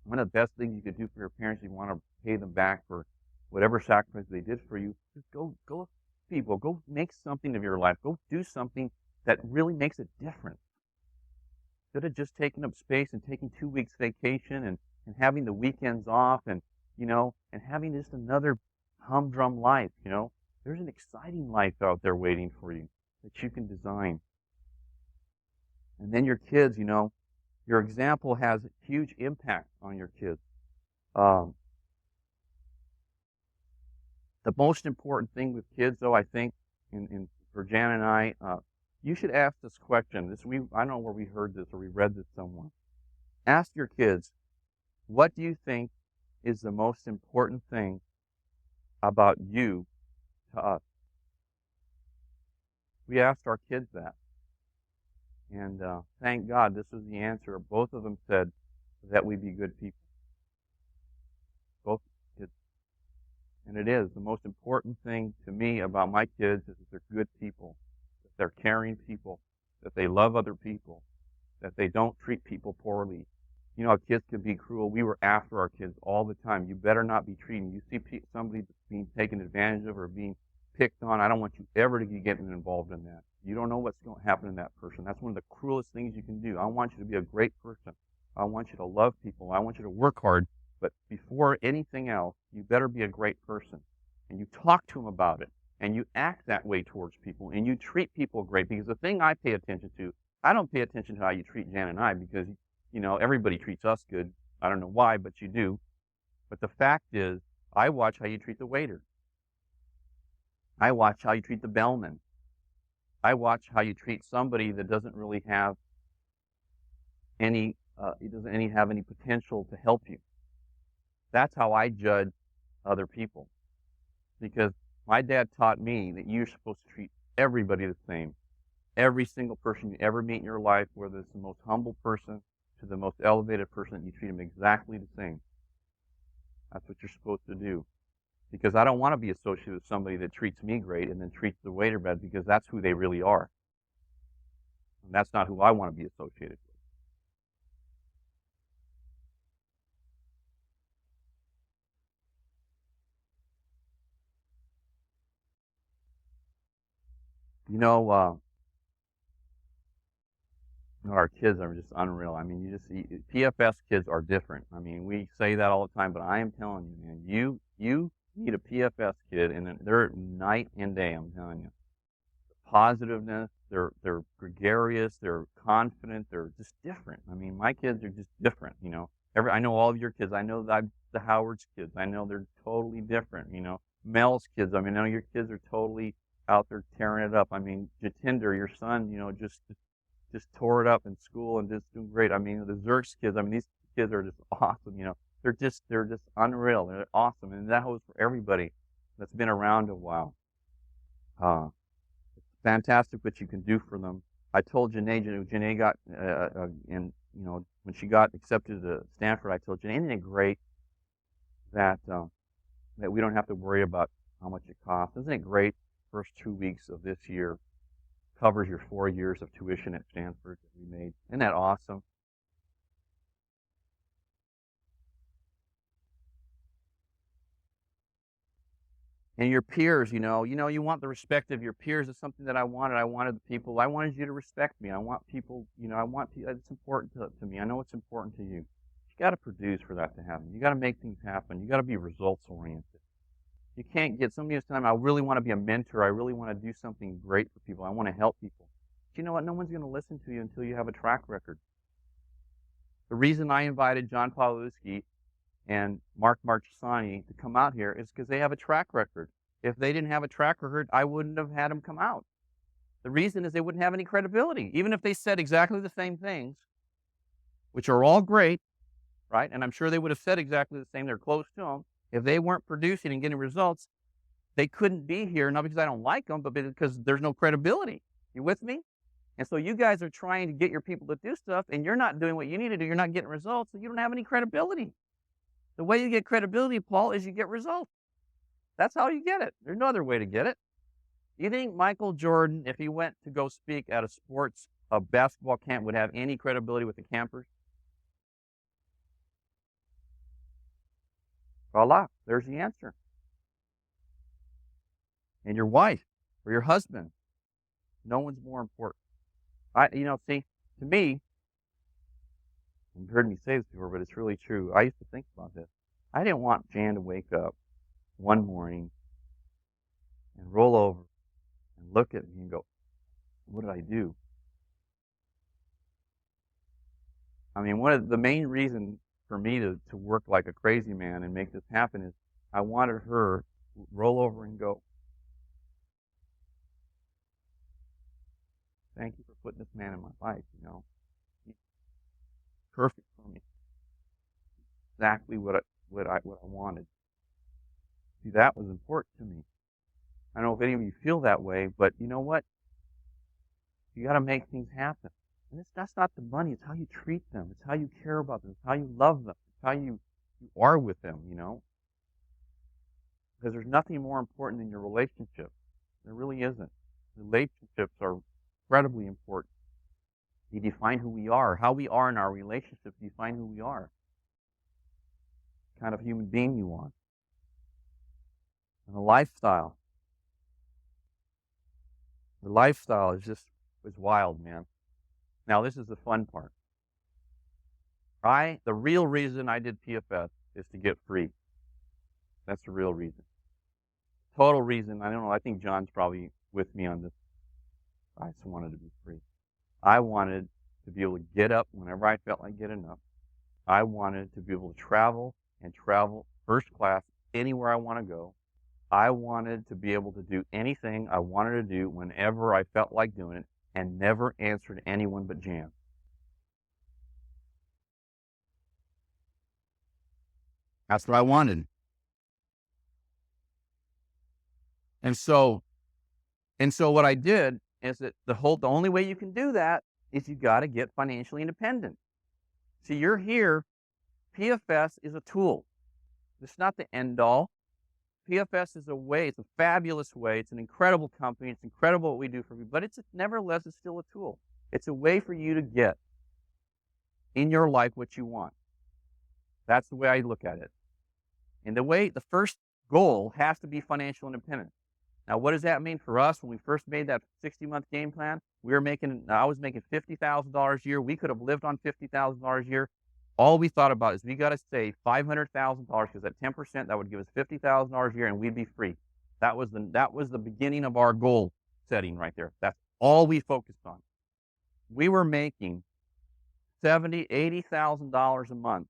One of the best things you could do for your parents, if you want to pay them back for whatever sacrifice they did for you, just go people, go make something of your life. Go do something that really makes a difference. Instead of just taking up space and taking 2 weeks vacation and having the weekends off and having just another humdrum life, there's an exciting life out there waiting for you that you can design. And then your kids, your example has a huge impact on your kids. Um, the most important thing with kids, though, I think, for Jan and I, you should ask this question. I don't know where we heard this or we read this somewhere. Ask your kids, what do you think is the most important thing about you to us? We asked our kids that. And thank God this was the answer. Both of them said that we be good people. Both kids. And it is. The most important thing to me about my kids is that they're good people, that they're caring people, that they love other people, that they don't treat people poorly. Kids can be cruel. We were after our kids all the time. You better not be treating. You see somebody being taken advantage of or being picked on, I don't want you ever to be getting involved in that. You don't know what's going to happen to that person. That's one of the cruelest things you can do. I want you to be a great person. I want you to love people. I want you to work hard. But before anything else, you better be a great person. And you talk to them about it. And you act that way towards people. And you treat people great. Because the thing I pay attention to, I don't pay attention to how you treat Jan and I because, everybody treats us good. I don't know why, but you do. But the fact is, I watch how you treat the waiter. I watch how you treat the bellman. I watch how you treat somebody that doesn't really have any, have any potential to help you. That's how I judge other people. Because my dad taught me that you're supposed to treat everybody the same. Every single person you ever meet in your life, whether it's the most humble person to the most elevated person, you treat them exactly the same. That's what you're supposed to do. Because I don't want to be associated with somebody that treats me great and then treats the waiter bad because that's who they really are. And that's not who I want to be associated with. Our kids are just unreal. I mean, PFS kids are different. I mean, we say that all the time, but I am telling you, man, you meet a PFS kid, and they're night and day. I'm telling you, positiveness. They're gregarious. They're confident. They're just different. I mean, my kids are just different. I know all of your kids. I know the Howard's kids. I know they're totally different. Mel's kids. I mean, I know your kids are totally out there tearing it up. I mean, Jatinder, your son, just tore it up in school and just doing great. I mean, the Zerk's kids, I mean, these kids are just awesome, They're just unreal. They're awesome. And that goes for everybody that's been around a while. It's fantastic what you can do for them. I told Janae got, when she got accepted to Stanford, I told Janae, isn't it great that we don't have to worry about how much it costs? Isn't it great, first 2 weeks of this year, covers your 4 years of tuition at Stanford that we made. Isn't that awesome? And your peers, you want the respect of your peers. It's something that I wanted. I wanted you to respect me. I want people, it's important to me. I know it's important to you. You got to produce for that to happen. You got to make things happen. You got to be results oriented. You can't get somebody who's telling me, I really want to be a mentor. I really want to do something great for people. I want to help people. But you know what? No one's going to listen to you until you have a track record. The reason I invited John Pawlowski and Mark Marchesani to come out here is because they have a track record. If they didn't have a track record, I wouldn't have had them come out. The reason is they wouldn't have any credibility. Even if they said exactly the same things, which are all great, right? And I'm sure they would have said exactly the same. They're close to them. If they weren't producing and getting results, they couldn't be here, not because I don't like them, but because there's no credibility. You with me? And so you guys are trying to get your people to do stuff, and you're not doing what you need to do. You're not getting results, so you don't have any credibility. The way you get credibility, Paul, is you get results. That's how you get it. There's no other way to get it. You think Michael Jordan, if he went to go speak at a basketball camp, would have any credibility with the campers? Voila, there's the answer. And your wife or your husband, no one's more important. See, to me, you've heard me say this before, but it's really true. I used to think about this. I didn't want Jan to wake up one morning and roll over and look at me and go, what did I do? I mean, one of the main reason for me to work like a crazy man and make this happen is I wanted her to roll over and go, "Thank you for putting this man in my life, you know. He's perfect for me. Exactly what I wanted." See, that was important to me. I don't know if any of you feel that way, but you know what? You gotta make things happen. And that's not the money, it's how you treat them, it's how you care about them, it's how you love them, it's how you are with them, you know? Because there's nothing more important than your relationship. There really isn't. Relationships are incredibly important. They define who we are. How we are in our relationships define who we are. What kind of human being you are. And the lifestyle. The lifestyle is wild, man. Now this is the fun part. The real reason I did PFS is to get free. That's the real reason. Total reason, I don't know, I think John's probably with me on this. I just wanted to be free. I wanted to be able to get up whenever I felt like getting up. I wanted to be able to travel and travel first class anywhere I want to go. I wanted to be able to do anything I wanted to do whenever I felt like doing it and never answer to anyone but Jan. That's what I wanted. And so what I did is that the only way you can do that is you got to get financially independent. See, you're here. PFS is a tool. It's not the end all. PFS is a way. It's a fabulous way. It's an incredible company. It's incredible what we do for you. But nevertheless, it's still a tool. It's a way for you to get in your life what you want. That's the way I look at it. And the first goal has to be financial independence. Now, what does that mean for us? When we first made that 60-month game plan, I was making $50,000 a year. We could have lived on $50,000 a year. All we thought about is we got to save $500,000 because at 10%, that would give us $50,000 a year and we'd be free. That was the beginning of our goal setting right there. That's all we focused on. We were making $70,000, $80,000 a month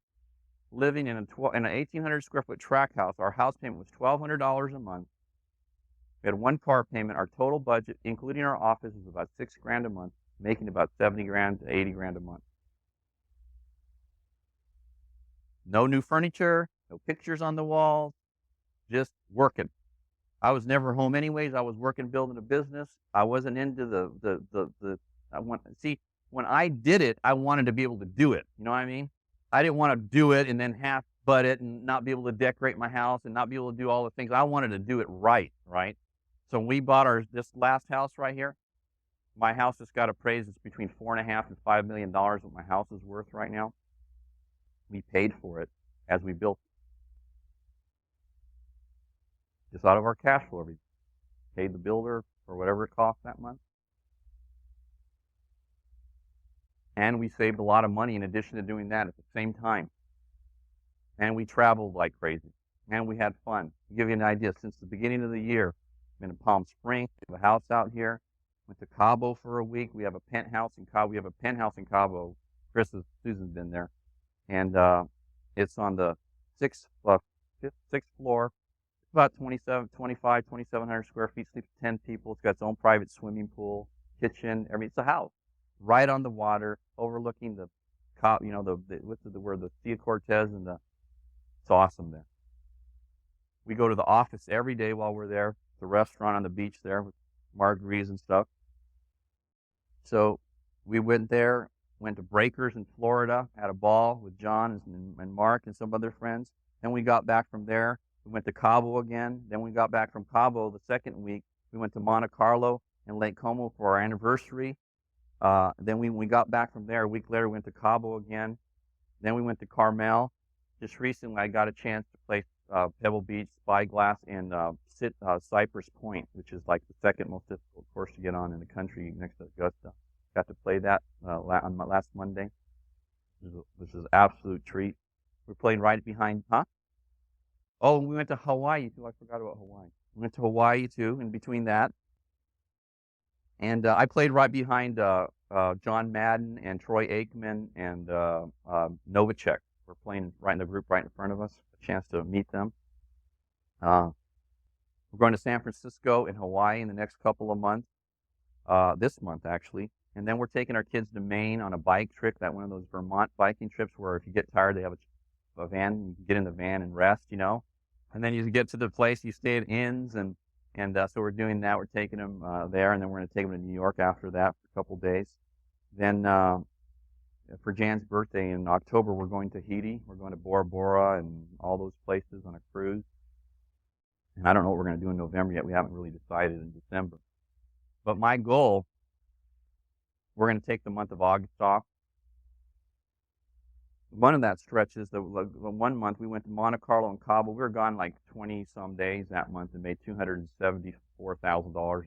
living in an 1,800 square foot tract house. Our house payment was $1,200 a month. We had one car payment. Our total budget, including our office, was about $6,000 a month, making about $70,000 to $80,000 a month. No new furniture, no pictures on the walls, just working. I was never home anyways. I was working, building a business. I wasn't into when I did it, I wanted to be able to do it. You know what I mean? I didn't want to do it and then half butt it and not be able to decorate my house and not be able to do all the things. I wanted to do it right? So when we bought this last house right here, my house just got appraised. It's between $4.5 and $5 million what my house is worth right now. We paid for it as we built it. Just out of our cash flow. We paid the builder for whatever it cost that month. And we saved a lot of money in addition to doing that at the same time. And we traveled like crazy. And we had fun. To give you an idea, since the beginning of the year, been in Palm Springs, we have a house out here. Went to Cabo for a week. We have a penthouse in Cabo. Susan's been there. And it's on the sixth floor. It's about 2,700 square feet, sleeps 10 people. It's got its own private swimming pool, kitchen, everything. It's a house right on the water, overlooking the Sea of Cortez, and it's awesome there. We go to the office every day while we're there. The restaurant on the beach there with margaritas and stuff. So we went there, went to Breakers in Florida, had a ball with John and Mark and some other friends. Then we got back from there. We went to Cabo again. Then we got back from Cabo the second week. We went to Monte Carlo and Lake Como for our anniversary. Then when we got back from there, a week later, we went to Cabo again. Then we went to Carmel. Just recently, I got a chance to play Pebble Beach, Spyglass, and Cypress Point, which is like the second most difficult course to get on in the country next to Augusta. Got to play that on last Monday, which is an absolute treat. We're playing right behind, Oh, we went to Hawaii, too. I forgot about Hawaii. We went to Hawaii, too, in between that. And I played right behind John Madden and Troy Aikman and Novacek were playing right in the group right in front of us. A chance to meet them. We're going to San Francisco and Hawaii in the next couple of months. This month, actually. And then we're taking our kids to Maine on a bike trip, that one of those Vermont biking trips where if you get tired, they have a van, you can get in the van and rest, you know. And then you get to the place, you stay at inns, and so we're doing that. We're taking them there, and then we're going to take them to New York after that for a couple days. Then for Jan's birthday in October, we're going to Tahiti. We're going to Bora Bora and all those places on a cruise. And I don't know what we're going to do in November yet. We haven't really decided in December. But my goal, we're going to take the month of August off. One of that stretches, the 1 month we went to Monte Carlo and Cabo. We were gone like 20-some days that month and made $274,000.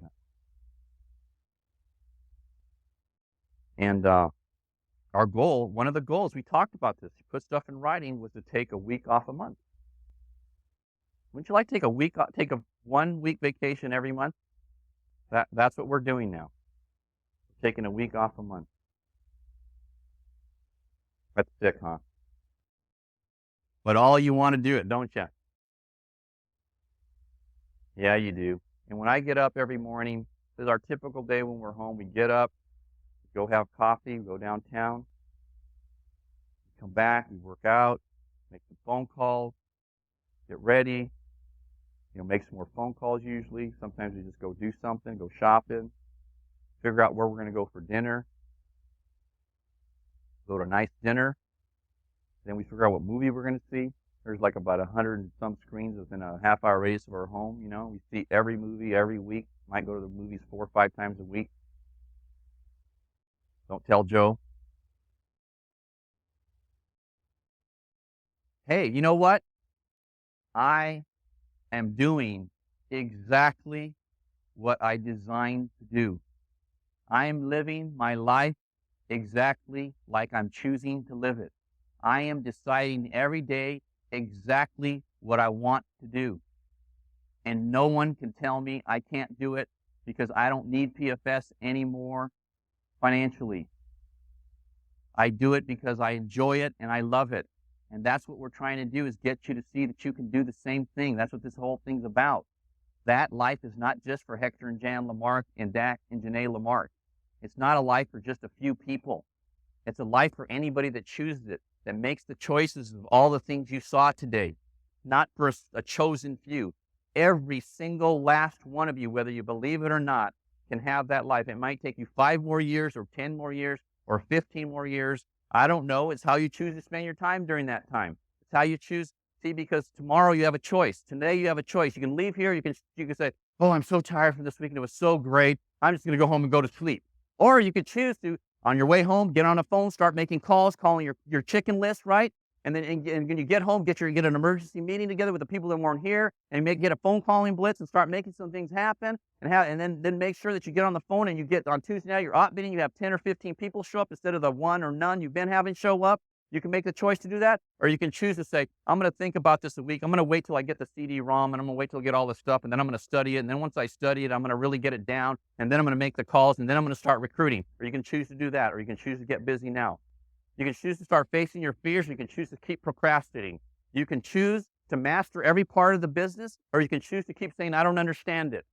And our goal, one of the goals, we talked about this, put stuff in writing, was to take a week off a month. Wouldn't you like to take a 1 week vacation every month? That's what we're doing now. We're taking a week off a month. That's sick, huh? But all you want to do it, don't you? Yeah, you do. And when I get up every morning, this is our typical day when we're home. We get up, go have coffee, go downtown, come back, we work out, make some phone calls, get ready, make some more phone calls usually. Sometimes we just go do something, go shopping, figure out where we're going to go for dinner, go to a nice dinner. Then we figure out what movie we're going to see. There's like about 100 and some screens within a half-hour radius of our home. We see every movie every week. Might go to the movies 4 or 5 times a week. Don't tell Joe. Hey, you know what? I am doing exactly what I designed to do. I am living my life exactly like I'm choosing to live it. I am deciding every day exactly what I want to do. And no one can tell me I can't do it because I don't need PFS anymore financially. I do it because I enjoy it and I love it. And that's what we're trying to do, is get you to see that you can do the same thing. That's what this whole thing's about. That life is not just for Hector and Jan LaMarque and Dak and Janae LaMarque. It's not a life for just a few people. It's a life for anybody that chooses it, that makes the choices of all the things you saw today, not for a chosen few. Every single last one of you, whether you believe it or not, can have that life. It might take you 5 more years or 10 more years or 15 more years. I don't know. It's how you choose to spend your time during that time. It's how you choose. See, because tomorrow you have a choice. Today you have a choice. You can leave here. You can say, oh, I'm so tired from this weekend. It was so great. I'm just going to go home and go to sleep. Or you could choose to, on your way home, get on a phone, start making calls, calling your chicken list, right? And then and when you get home, get an emergency meeting together with the people that weren't here, and get a phone calling blitz and start making some things happen, and then make sure that you get on the phone and you get on Tuesday night, your op meeting, you have 10 or 15 people show up instead of the one or none you've been having show up. You can make the choice to do that, or you can choose to say, I'm going to think about this a week. I'm going to wait till I get the CD-ROM, and I'm going to wait till I get all this stuff, and then I'm going to study it, and then once I study it, I'm going to really get it down, and then I'm going to make the calls, and then I'm going to start recruiting. Or you can choose to do that, or you can choose to get busy now. You can choose to start facing your fears, or you can choose to keep procrastinating. You can choose to master every part of the business, or you can choose to keep saying, I don't understand it.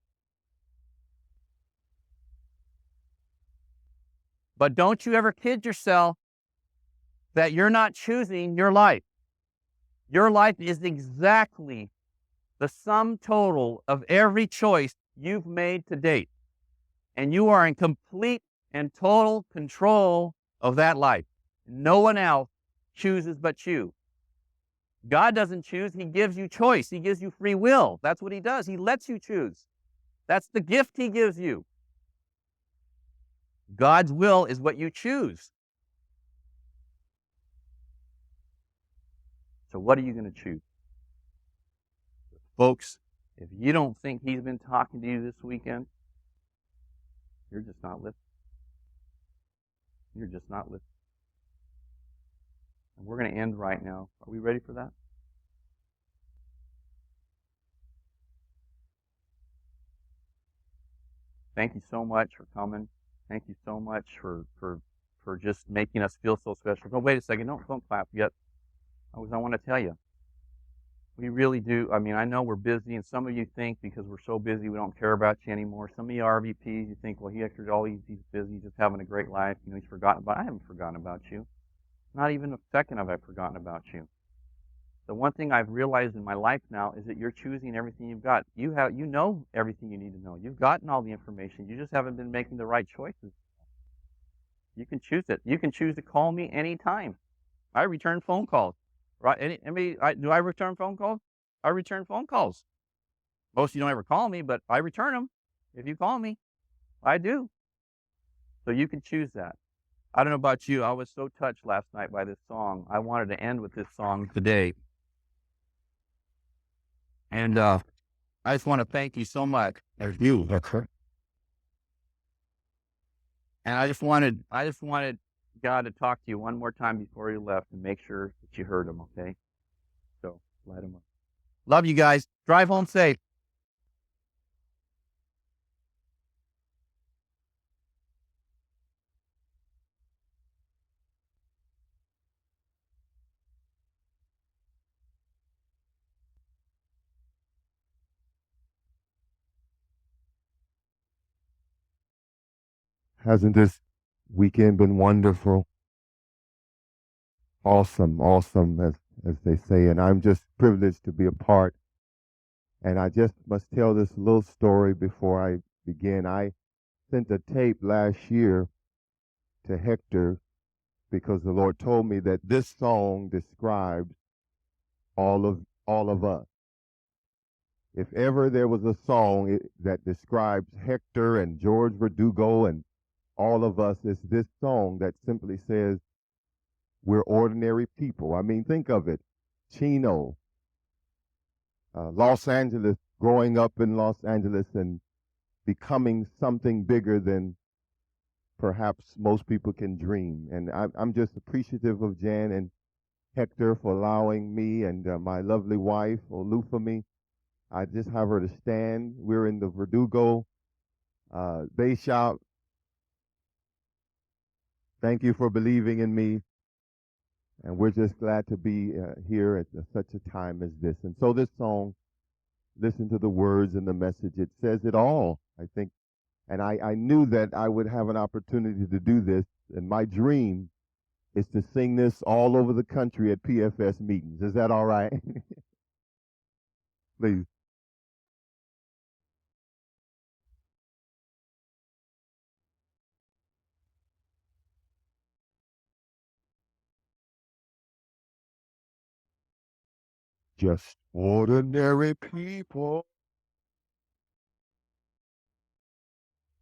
But don't you ever kid yourself that you're not choosing your life. Your life is exactly the sum total of every choice you've made to date. And you are in complete and total control of that life. No one else chooses but you. God doesn't choose. He gives you choice. He gives you free will. That's what he does. He lets you choose. That's the gift he gives you. God's will is what you choose. So what are you going to choose? Folks, if you don't think he's been talking to you this weekend, you're just not listening. You're just not listening. And we're going to end right now. Are we ready for that? Thank you so much for coming. Thank you so much for just making us feel so special. Oh, wait a second. Don't clap yet. I want to tell you, we really do. I mean, I know we're busy, and some of you think because we're so busy we don't care about you anymore. Some of you RVPs, you think, well, he's busy, just having a great life. He's forgotten. But I haven't forgotten about you. Not even a second have I forgotten about you. The one thing I've realized in my life now is that you're choosing everything you've got. You know everything you need to know. You've gotten all the information. You just haven't been making the right choices. You can choose it. You can choose to call me anytime. I return phone calls. Right? Do I return phone calls? I return phone calls. Most of you don't ever call me, but I return them. If you call me, I do. So you can choose that. I don't know about you. I was so touched last night by this song. I wanted to end with this song today. And I just want to thank you so much. There's you. And I just wanted God to talk to you one more time before you left and make sure that you heard him, okay? So light him up. Love you guys. Drive home safe. Hasn't this weekend been wonderful? Awesome, awesome, as they say. And I'm just privileged to be a part. And I just must tell this little story before I begin. I sent a tape last year to Hector because the Lord told me that this song describes all of us. If ever there was a song that describes Hector and George Verdugo and all of us, it's this song that simply says, we're ordinary people. I mean, think of it. Chino, Los Angeles, growing up in Los Angeles and becoming something bigger than perhaps most people can dream. And I'm just appreciative of Jan and Hector for allowing me and my lovely wife, Olufemi. I just have her to stand. We're in the Verdugo Bay Shop. Thank you for believing in me. And we're just glad to be here at such a time as this. And so this song, listen to the words and the message. It says it all, I think. And I knew that I would have an opportunity to do this. And my dream is to sing this all over the country at PFS meetings. Is that all right? Please. Just ordinary people.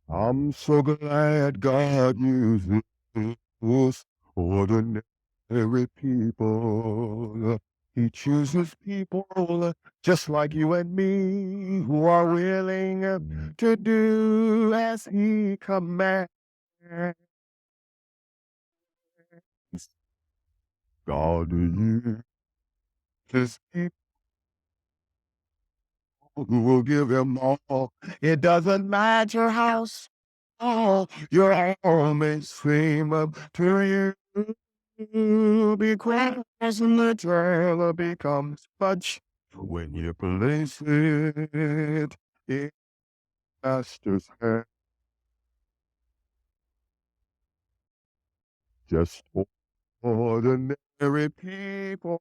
I'm so glad God uses us, ordinary people. He chooses people just like you and me who are willing to do as He commands. God uses people who will give Him all. It doesn't matter how small your arms seem to you. Because little becomes much when you place it in Master's hand. Just ordinary people.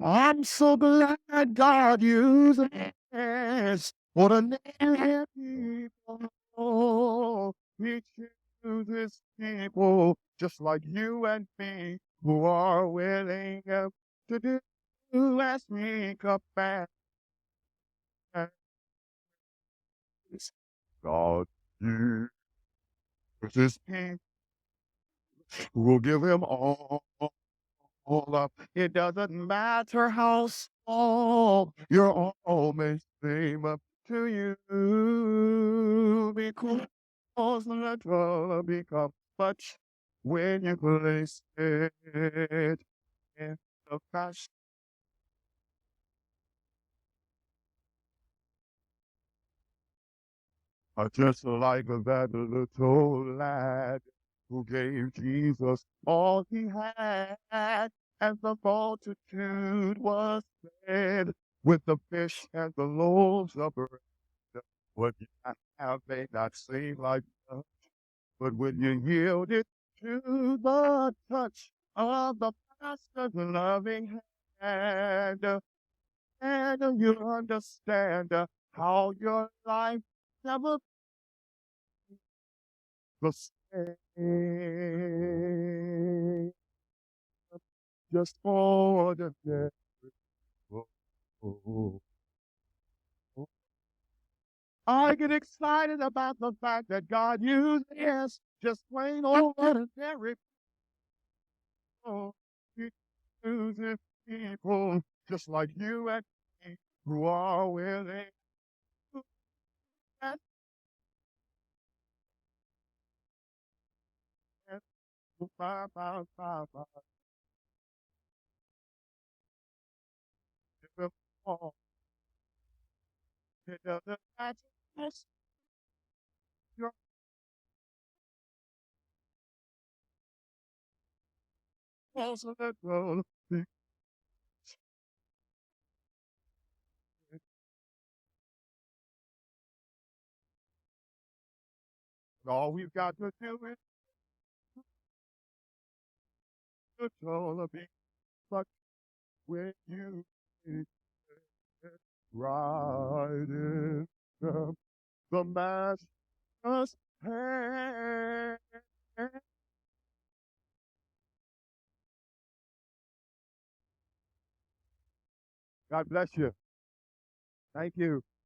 I'm so glad God uses ordinary people. He chooses people just like you and me who are willing to do as we command. God uses people who will give Him all up. It doesn't matter how small your all may seem up to you, because little becomes much when you place it in the past. Just like that little lad who gave Jesus all he had, and the multitude was fed with the fish and the loaves of bread. What you have may not seem like much, but when you yield it to the touch of the Master's loving hand, and you understand how your life never the same. Just ordinary. Oh, oh, oh, oh. I get excited about the fact that God uses just plain old ordinary people. He uses people just like you and me who are willing to stand by, before. It doesn't matter. It's your personal role. All we've got to do is control of it. But when you get right in the master's hand. God bless you. Thank you.